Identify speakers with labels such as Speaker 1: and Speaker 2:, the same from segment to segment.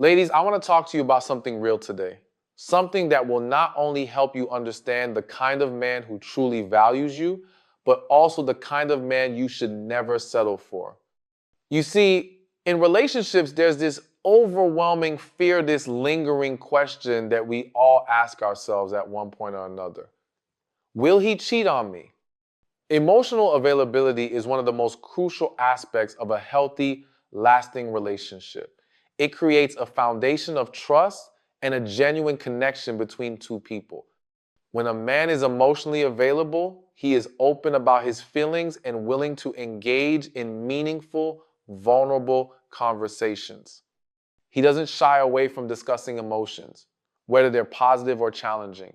Speaker 1: Ladies, I want to talk to you about something real today. Something that will not only help you understand the kind of man who truly values you, but also the kind of man you should never settle for. You see, in relationships, there's this overwhelming fear, this lingering question that we all ask ourselves at one point or another. Will he cheat on me? Emotional availability is one of the most crucial aspects of a healthy, lasting relationship. It creates a foundation of trust and a genuine connection between two people. When a man is emotionally available, he is open about his feelings and willing to engage in meaningful, vulnerable conversations. He doesn't shy away from discussing emotions, whether they're positive or challenging.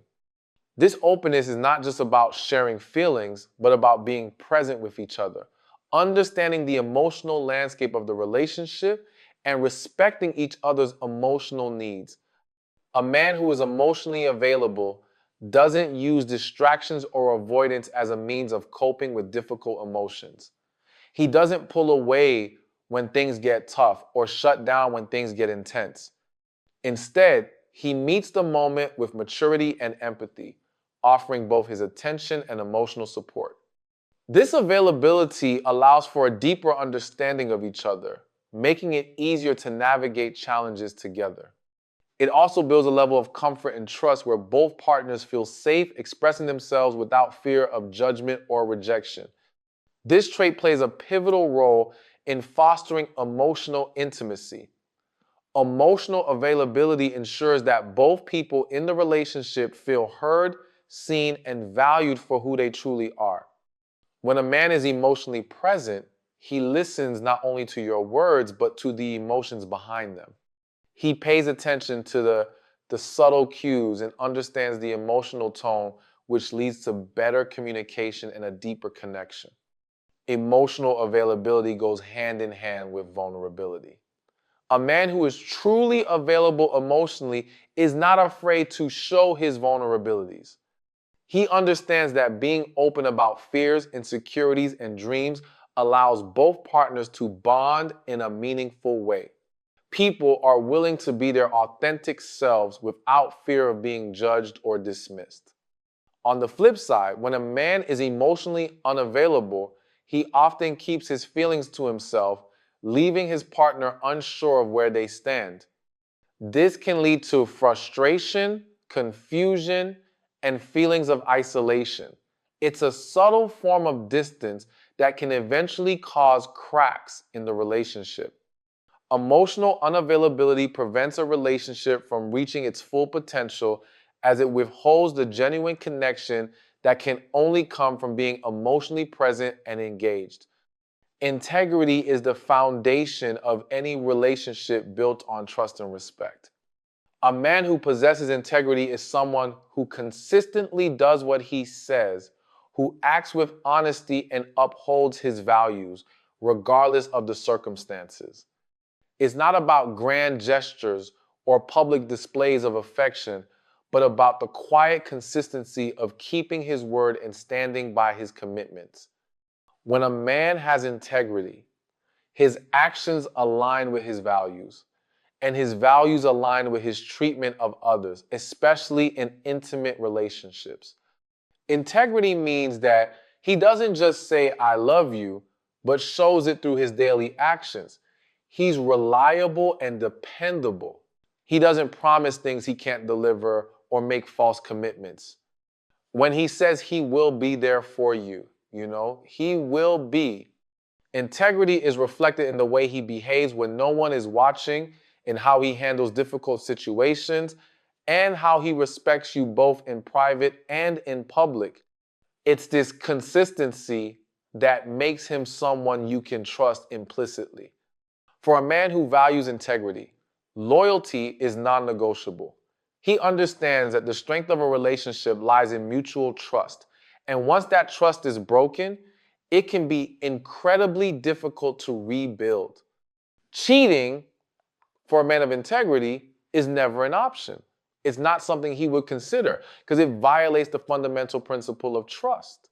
Speaker 1: This openness is not just about sharing feelings, but about being present with each other, understanding the emotional landscape of the relationship, and respecting each other's emotional needs. A man who is emotionally available doesn't use distractions or avoidance as a means of coping with difficult emotions. He doesn't pull away when things get tough or shut down when things get intense. Instead, he meets the moment with maturity and empathy, offering both his attention and emotional support. This availability allows for a deeper understanding of each other, making it easier to navigate challenges together. It also builds a level of comfort and trust where both partners feel safe expressing themselves without fear of judgment or rejection. This trait plays a pivotal role in fostering emotional intimacy. Emotional availability ensures that both people in the relationship feel heard, seen, and valued for who they truly are. When a man is emotionally present, he listens not only to your words, but to the emotions behind them. He pays attention to the subtle cues and understands the emotional tone, which leads to better communication and a deeper connection. Emotional availability goes hand in hand with vulnerability. A man who is truly available emotionally is not afraid to show his vulnerabilities. He understands that being open about fears, insecurities, and dreams allows both partners to bond in a meaningful way. People are willing to be their authentic selves without fear of being judged or dismissed. On the flip side, when a man is emotionally unavailable, he often keeps his feelings to himself, leaving his partner unsure of where they stand. This can lead to frustration, confusion, and feelings of isolation. It's a subtle form of distance that can eventually cause cracks in the relationship. Emotional unavailability prevents a relationship from reaching its full potential as it withholds the genuine connection that can only come from being emotionally present and engaged. Integrity is the foundation of any relationship built on trust and respect. A man who possesses integrity is someone who consistently does what he says, who acts with honesty and upholds his values, regardless of the circumstances. It's not about grand gestures or public displays of affection, but about the quiet consistency of keeping his word and standing by his commitments. When a man has integrity, his actions align with his values, and his values align with his treatment of others, especially in intimate relationships. Integrity means that he doesn't just say, I love you, but shows it through his daily actions. He's reliable and dependable. He doesn't promise things he can't deliver or make false commitments. When he says he will be there for you, he will be. Integrity is reflected in the way he behaves when no one is watching, in how he handles difficult situations, and how he respects you both in private and in public. It's this consistency that makes him someone you can trust implicitly. For a man who values integrity, loyalty is non-negotiable. He understands that the strength of a relationship lies in mutual trust. And once that trust is broken, it can be incredibly difficult to rebuild. Cheating, for a man of integrity, is never an option. It's not something he would consider because it violates the fundamental principle of trust.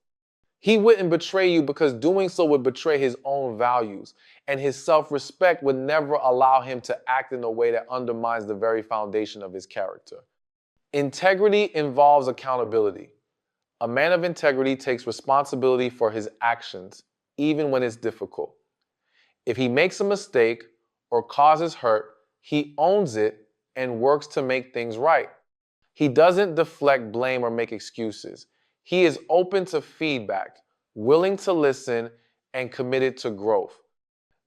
Speaker 1: He wouldn't betray you because doing so would betray his own values, and his self-respect would never allow him to act in a way that undermines the very foundation of his character. Integrity involves accountability. A man of integrity takes responsibility for his actions, even when it's difficult. If he makes a mistake or causes hurt, he owns it and works to make things right. He doesn't deflect blame or make excuses. He is open to feedback, willing to listen, and committed to growth.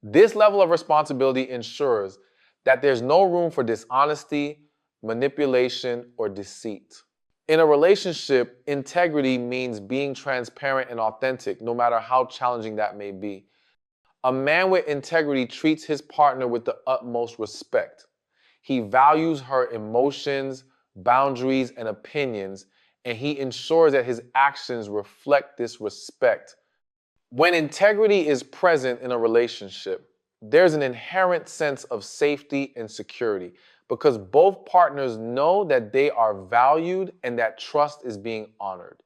Speaker 1: This level of responsibility ensures that there's no room for dishonesty, manipulation, or deceit. In a relationship, integrity means being transparent and authentic, no matter how challenging that may be. A man with integrity treats his partner with the utmost respect. He values her emotions, boundaries, and opinions, and he ensures that his actions reflect this respect. When integrity is present in a relationship, there's an inherent sense of safety and security because both partners know that they are valued and that trust is being honored.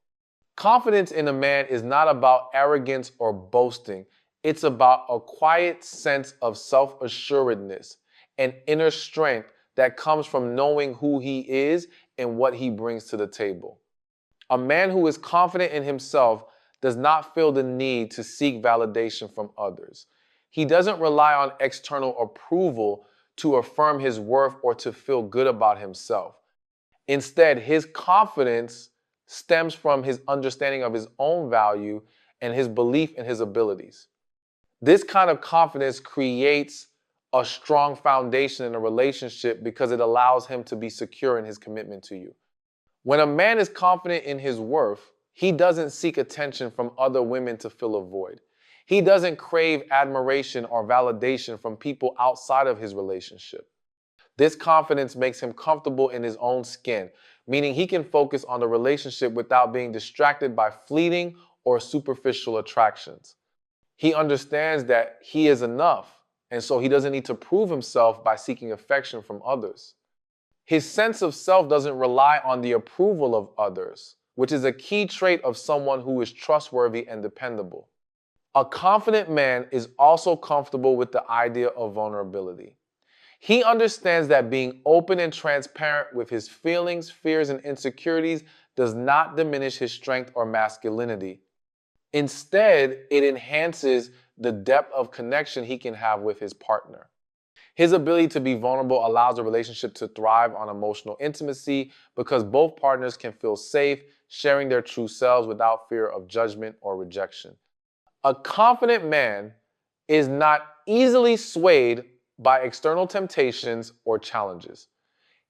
Speaker 1: Confidence in a man is not about arrogance or boasting. It's about a quiet sense of self-assuredness and inner strength that comes from knowing who he is and what he brings to the table. A man who is confident in himself does not feel the need to seek validation from others. He doesn't rely on external approval to affirm his worth or to feel good about himself. Instead, his confidence stems from his understanding of his own value and his belief in his abilities. This kind of confidence creates a strong foundation in a relationship because it allows him to be secure in his commitment to you. When a man is confident in his worth, he doesn't seek attention from other women to fill a void. He doesn't crave admiration or validation from people outside of his relationship. This confidence makes him comfortable in his own skin, meaning he can focus on the relationship without being distracted by fleeting or superficial attractions. He understands that he is enough, and so he doesn't need to prove himself by seeking affection from others. His sense of self doesn't rely on the approval of others, which is a key trait of someone who is trustworthy and dependable. A confident man is also comfortable with the idea of vulnerability. He understands that being open and transparent with his feelings, fears, and insecurities does not diminish his strength or masculinity. Instead, it enhances the depth of connection he can have with his partner. His ability to be vulnerable allows a relationship to thrive on emotional intimacy because both partners can feel safe sharing their true selves without fear of judgment or rejection. A confident man is not easily swayed by external temptations or challenges.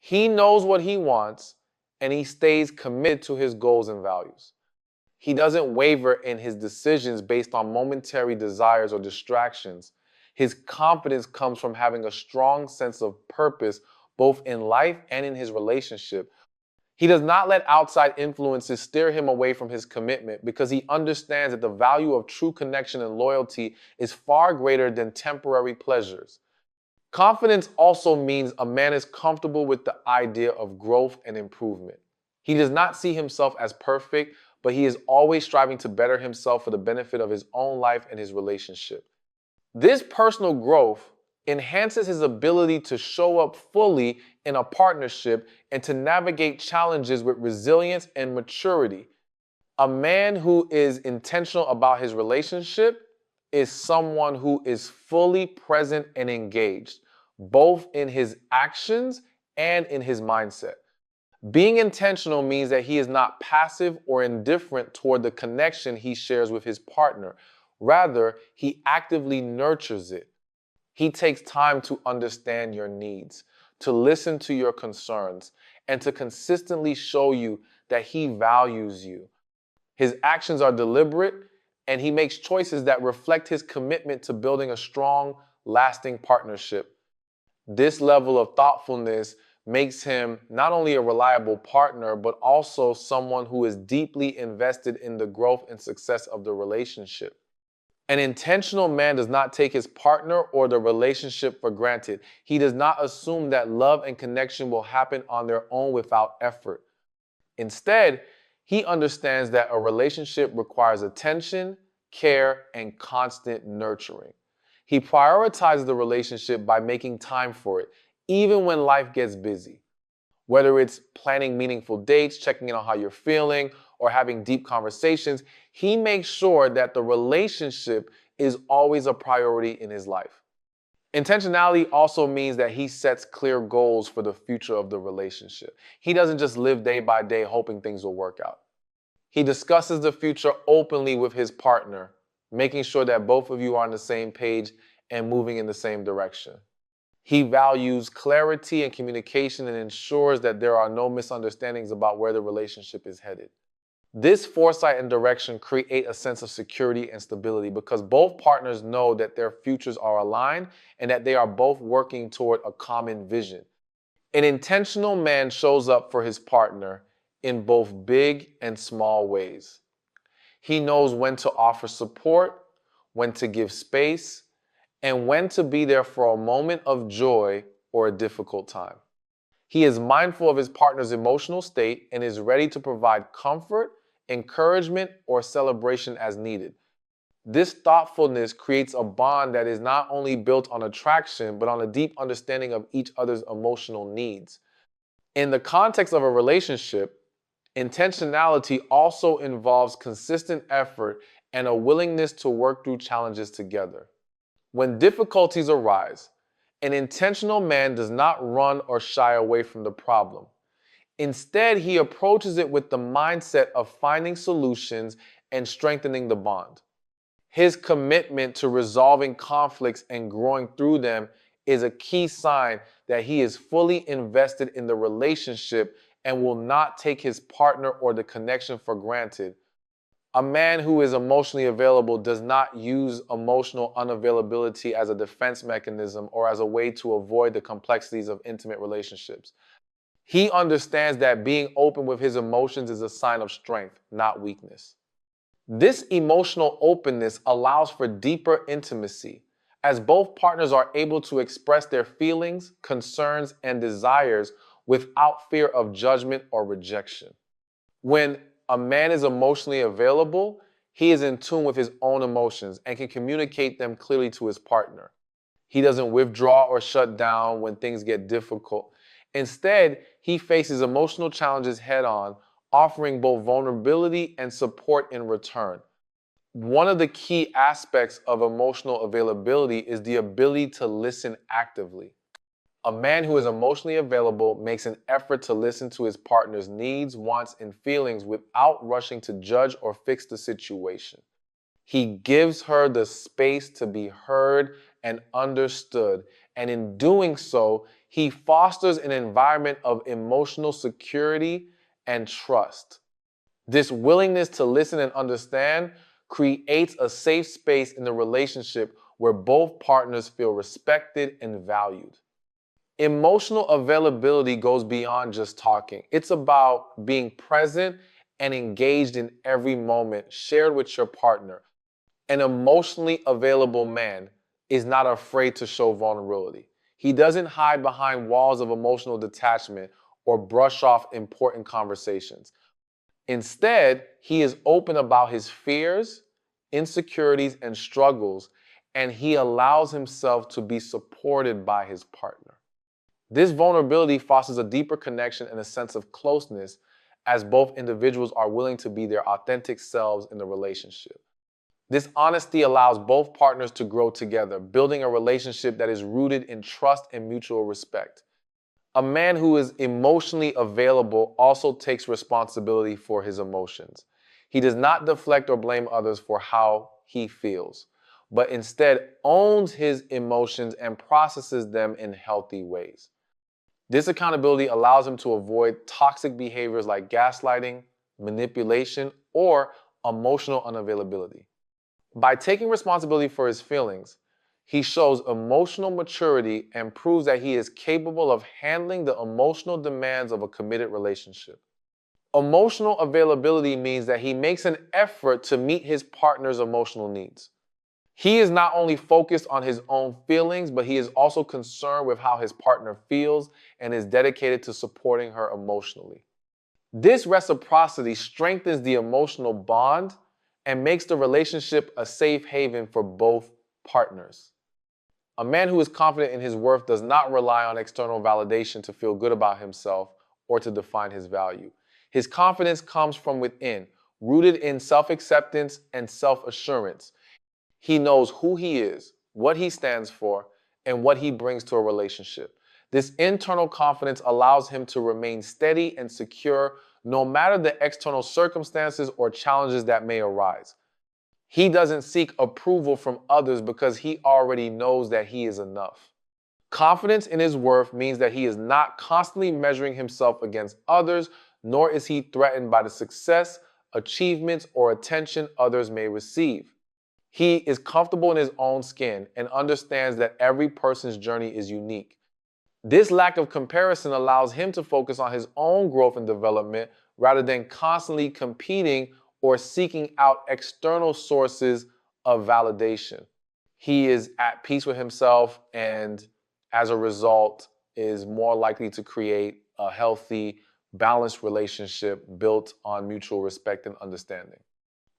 Speaker 1: He knows what he wants and he stays committed to his goals and values. He doesn't waver in his decisions based on momentary desires or distractions. His confidence comes from having a strong sense of purpose both in life and in his relationship. He does not let outside influences steer him away from his commitment because he understands that the value of true connection and loyalty is far greater than temporary pleasures. Confidence also means a man is comfortable with the idea of growth and improvement. He does not see himself as perfect, but he is always striving to better himself for the benefit of his own life and his relationship. This personal growth enhances his ability to show up fully in a partnership and to navigate challenges with resilience and maturity. A man who is intentional about his relationship is someone who is fully present and engaged, both in his actions and in his mindset. Being intentional means that he is not passive or indifferent toward the connection he shares with his partner. Rather, he actively nurtures it. He takes time to understand your needs, to listen to your concerns, and to consistently show you that he values you. His actions are deliberate, and he makes choices that reflect his commitment to building a strong, lasting partnership. This level of thoughtfulness makes him not only a reliable partner, but also someone who is deeply invested in the growth and success of the relationship. An intentional man does not take his partner or the relationship for granted. He does not assume that love and connection will happen on their own without effort. Instead, He understands that a relationship requires attention, care, and constant nurturing. He prioritizes the relationship by making time for it, even when life gets busy. Whether it's planning meaningful dates, checking in on how you're feeling, or having deep conversations, he makes sure that the relationship is always a priority in his life. Intentionality also means that he sets clear goals for the future of the relationship. He doesn't just live day by day hoping things will work out. He discusses the future openly with his partner, making sure that both of you are on the same page and moving in the same direction. He values clarity and communication and ensures that there are no misunderstandings about where the relationship is headed. This foresight and direction create a sense of security and stability because both partners know that their futures are aligned and that they are both working toward a common vision. An intentional man shows up for his partner in both big and small ways. He knows when to offer support, when to give space, and when to be there for a moment of joy or a difficult time. He is mindful of his partner's emotional state and is ready to provide comfort, encouragement, or celebration as needed. This thoughtfulness creates a bond that is not only built on attraction, but on a deep understanding of each other's emotional needs. In the context of a relationship, intentionality also involves consistent effort and a willingness to work through challenges together. When difficulties arise, an intentional man does not run or shy away from the problem. Instead, he approaches it with the mindset of finding solutions and strengthening the bond. His commitment to resolving conflicts and growing through them is a key sign that he is fully invested in the relationship and will not take his partner or the connection for granted. A man who is emotionally available does not use emotional unavailability as a defense mechanism or as a way to avoid the complexities of intimate relationships. He understands that being open with his emotions is a sign of strength, not weakness. This emotional openness allows for deeper intimacy, as both partners are able to express their feelings, concerns, and desires without fear of judgment or rejection. When a man is emotionally available, he is in tune with his own emotions and can communicate them clearly to his partner. He doesn't withdraw or shut down when things get difficult. Instead, he faces emotional challenges head on, offering both vulnerability and support in return. One of the key aspects of emotional availability is the ability to listen actively. A man who is emotionally available makes an effort to listen to his partner's needs, wants, and feelings without rushing to judge or fix the situation. He gives her the space to be heard and understood, and in doing so, he fosters an environment of emotional security and trust. This willingness to listen and understand creates a safe space in the relationship where both partners feel respected and valued. Emotional availability goes beyond just talking. It's about being present and engaged in every moment shared with your partner. An emotionally available man is not afraid to show vulnerability. He doesn't hide behind walls of emotional detachment or brush off important conversations. Instead, he is open about his fears, insecurities, and struggles, and he allows himself to be supported by his partner. This vulnerability fosters a deeper connection and a sense of closeness as both individuals are willing to be their authentic selves in the relationship. This honesty allows both partners to grow together, building a relationship that is rooted in trust and mutual respect. A man who is emotionally available also takes responsibility for his emotions. He does not deflect or blame others for how he feels, but instead owns his emotions and processes them in healthy ways. This accountability allows him to avoid toxic behaviors like gaslighting, manipulation, or emotional unavailability. By taking responsibility for his feelings, he shows emotional maturity and proves that he is capable of handling the emotional demands of a committed relationship. Emotional availability means that he makes an effort to meet his partner's emotional needs. He is not only focused on his own feelings, but he is also concerned with how his partner feels and is dedicated to supporting her emotionally. This reciprocity strengthens the emotional bond and makes the relationship a safe haven for both partners. A man who is confident in his worth does not rely on external validation to feel good about himself or to define his value. His confidence comes from within, rooted in self-acceptance and self-assurance. He knows who he is, what he stands for, and what he brings to a relationship. This internal confidence allows him to remain steady and secure no matter the external circumstances or challenges that may arise. He doesn't seek approval from others because he already knows that he is enough. Confidence in his worth means that he is not constantly measuring himself against others, nor is he threatened by the success, achievements, or attention others may receive. He is comfortable in his own skin and understands that every person's journey is unique. This lack of comparison allows him to focus on his own growth and development rather than constantly competing or seeking out external sources of validation. He is at peace with himself and, as a result, is more likely to create a healthy, balanced relationship built on mutual respect and understanding.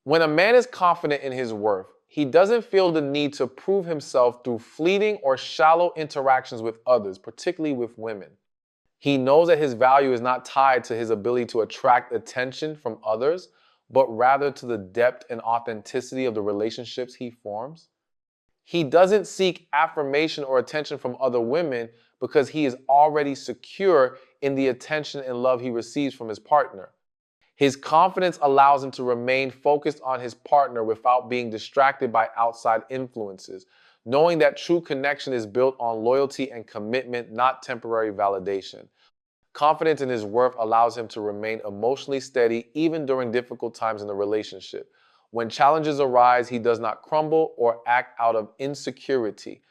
Speaker 1: When a man is confident in his worth, he doesn't feel the need to prove himself through fleeting or shallow interactions with others, particularly with women. He knows that his value is not tied to his ability to attract attention from others, but rather to the depth and authenticity of the relationships he forms. He doesn't seek affirmation or attention from other women because he is already secure in the attention and love he receives from his partner. His confidence allows him to remain focused on his partner without being distracted by outside influences, knowing that true connection is built on loyalty and commitment, not temporary validation. Confidence in his worth allows him to remain emotionally steady even during difficult times in the relationship. When challenges arise, he does not crumble or act out of insecurity.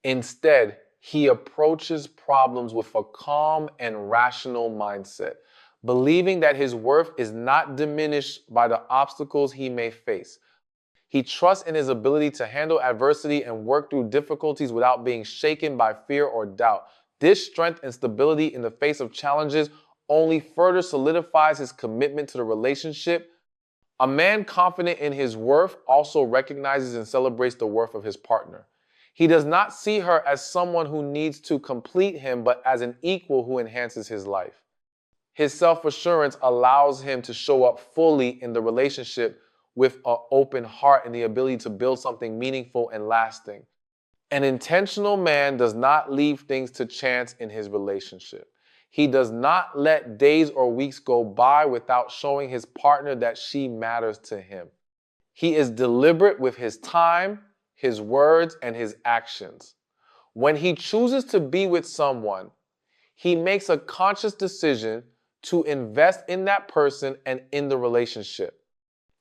Speaker 1: Instead, he approaches problems with a calm and rational mindset, believing that his worth is not diminished by the obstacles he may face. He trusts in his ability to handle adversity and work through difficulties without being shaken by fear or doubt. This strength and stability in the face of challenges only further solidifies his commitment to the relationship. A man confident in his worth also recognizes and celebrates the worth of his partner. He does not see her as someone who needs to complete him, but as an equal who enhances his life. His self-assurance allows him to show up fully in the relationship with an open heart and the ability to build something meaningful and lasting. An intentional man does not leave things to chance in his relationship. He does not let days or weeks go by without showing his partner that she matters to him. He is deliberate with his time, his words, and his actions. When he chooses to be with someone, he makes a conscious decision to invest in that person and in the relationship.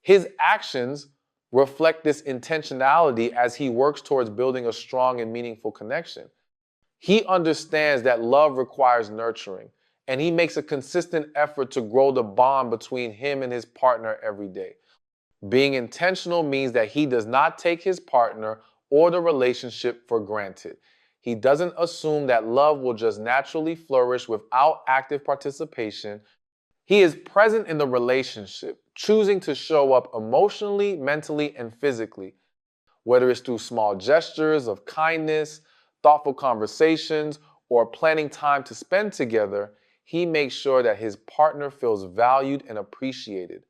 Speaker 1: His actions reflect this intentionality as he works towards building a strong and meaningful connection. He understands that love requires nurturing, and he makes a consistent effort to grow the bond between him and his partner every day. Being intentional means that he does not take his partner or the relationship for granted. He doesn't assume that love will just naturally flourish without active participation. He is present in the relationship, choosing to show up emotionally, mentally, and physically. Whether it's through small gestures of kindness, thoughtful conversations, or planning time to spend together, he makes sure that his partner feels valued and appreciated.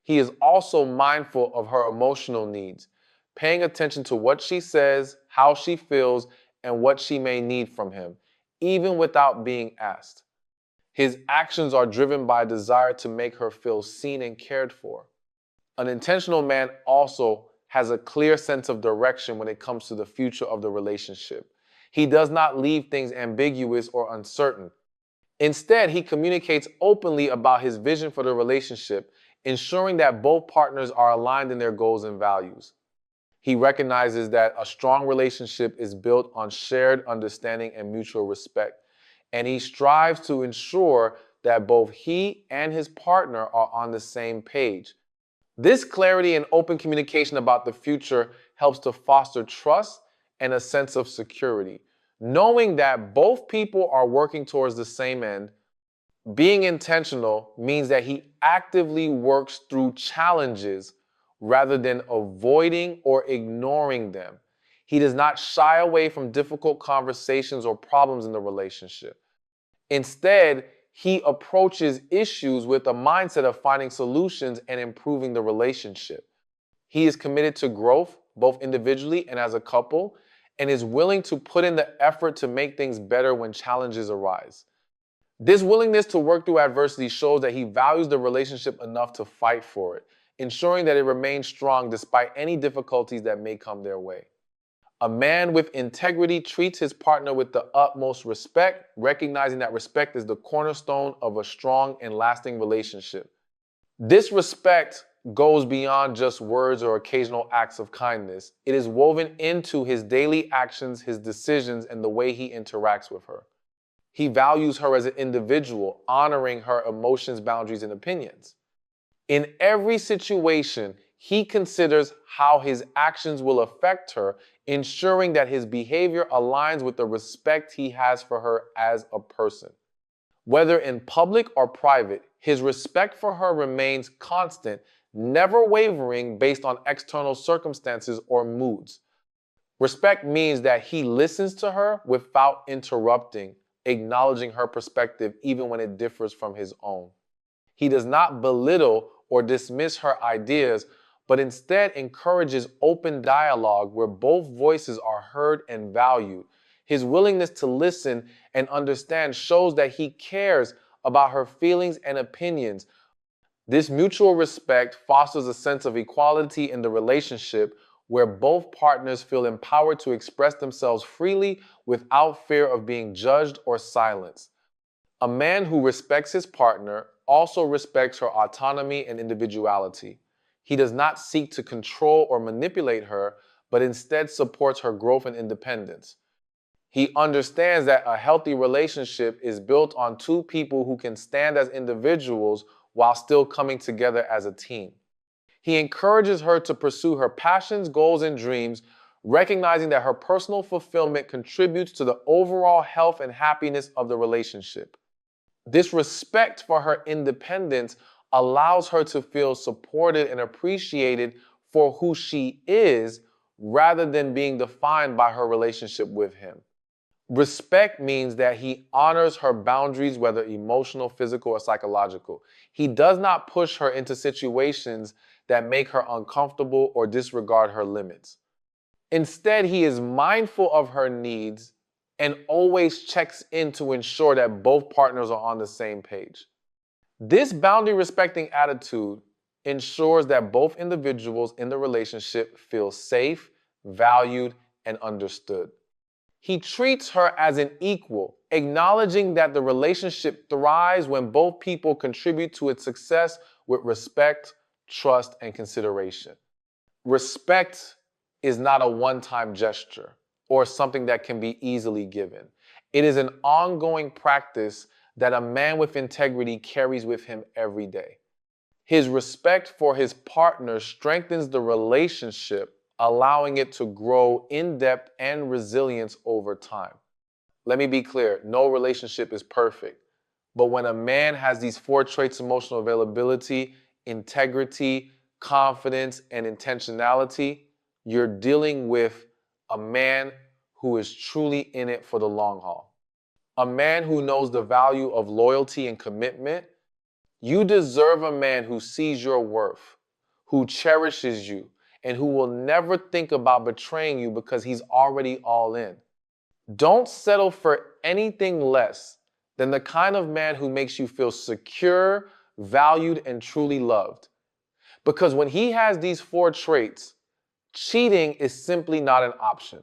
Speaker 1: He is also mindful of her emotional needs, paying attention to what she says, how she feels, and what she may need from him, even without being asked. His actions are driven by a desire to make her feel seen and cared for. An intentional man also has a clear sense of direction when it comes to the future of the relationship. He does not leave things ambiguous or uncertain. Instead, he communicates openly about his vision for the relationship, ensuring that both partners are aligned in their goals and values. He recognizes that a strong relationship is built on shared understanding and mutual respect, and he strives to ensure that both he and his partner are on the same page. This clarity and open communication about the future helps to foster trust and a sense of security, knowing that both people are working towards the same end. Being intentional means that he actively works through challenges rather than avoiding or ignoring them. He does not shy away from difficult conversations or problems in the relationship. Instead, he approaches issues with a mindset of finding solutions and improving the relationship. He is committed to growth, both individually and as a couple, and is willing to put in the effort to make things better when challenges arise. This willingness to work through adversity shows that he values the relationship enough to fight for it, ensuring that it remains strong despite any difficulties that may come their way. A man with integrity treats his partner with the utmost respect, recognizing that respect is the cornerstone of a strong and lasting relationship. This respect goes beyond just words or occasional acts of kindness. It is woven into his daily actions, his decisions, and the way he interacts with her. He values her as an individual, honoring her emotions, boundaries, and opinions. In every situation, he considers how his actions will affect her, ensuring that his behavior aligns with the respect he has for her as a person. Whether in public or private, his respect for her remains constant, never wavering based on external circumstances or moods. Respect means that he listens to her without interrupting, acknowledging her perspective even when it differs from his own. He does not belittle or dismiss her ideas, but instead encourages open dialogue where both voices are heard and valued. His willingness to listen and understand shows that he cares about her feelings and opinions. This mutual respect fosters a sense of equality in the relationship where both partners feel empowered to express themselves freely without fear of being judged or silenced. A man who respects his partner also respects her autonomy and individuality. He does not seek to control or manipulate her, but instead supports her growth and independence. He understands that a healthy relationship is built on two people who can stand as individuals while still coming together as a team. He encourages her to pursue her passions, goals, and dreams, recognizing that her personal fulfillment contributes to the overall health and happiness of the relationship. This respect for her independence allows her to feel supported and appreciated for who she is rather than being defined by her relationship with him. Respect means that he honors her boundaries, whether emotional, physical, or psychological. He does not push her into situations that make her uncomfortable or disregard her limits. Instead, he is mindful of her needs and always checks in to ensure that both partners are on the same page. This boundary respecting attitude ensures that both individuals in the relationship feel safe, valued, and understood. He treats her as an equal, acknowledging that the relationship thrives when both people contribute to its success with respect, trust, and consideration. Respect is not a one-time gesture or something that can be easily given. It is an ongoing practice that a man with integrity carries with him every day. His respect for his partner strengthens the relationship, allowing it to grow in depth and resilience over time. Let me be clear, no relationship is perfect. But when a man has these four traits: emotional availability, integrity, confidence, and intentionality, you're dealing with a man who is truly in it for the long haul. A man who knows the value of loyalty and commitment. You deserve a man who sees your worth, who cherishes you, and who will never think about betraying you because he's already all in. Don't settle for anything less than the kind of man who makes you feel secure, valued, and truly loved. Because when he has these four traits, cheating is simply not an option.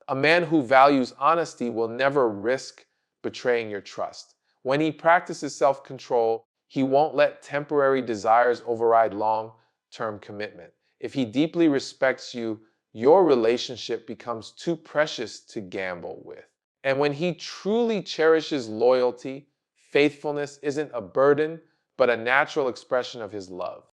Speaker 1: A man who values honesty will never risk betraying your trust. When he practices self-control, he won't let temporary desires override long-term commitment. If he deeply respects you, your relationship becomes too precious to gamble with. And when he truly cherishes loyalty, faithfulness isn't a burden, but a natural expression of his love.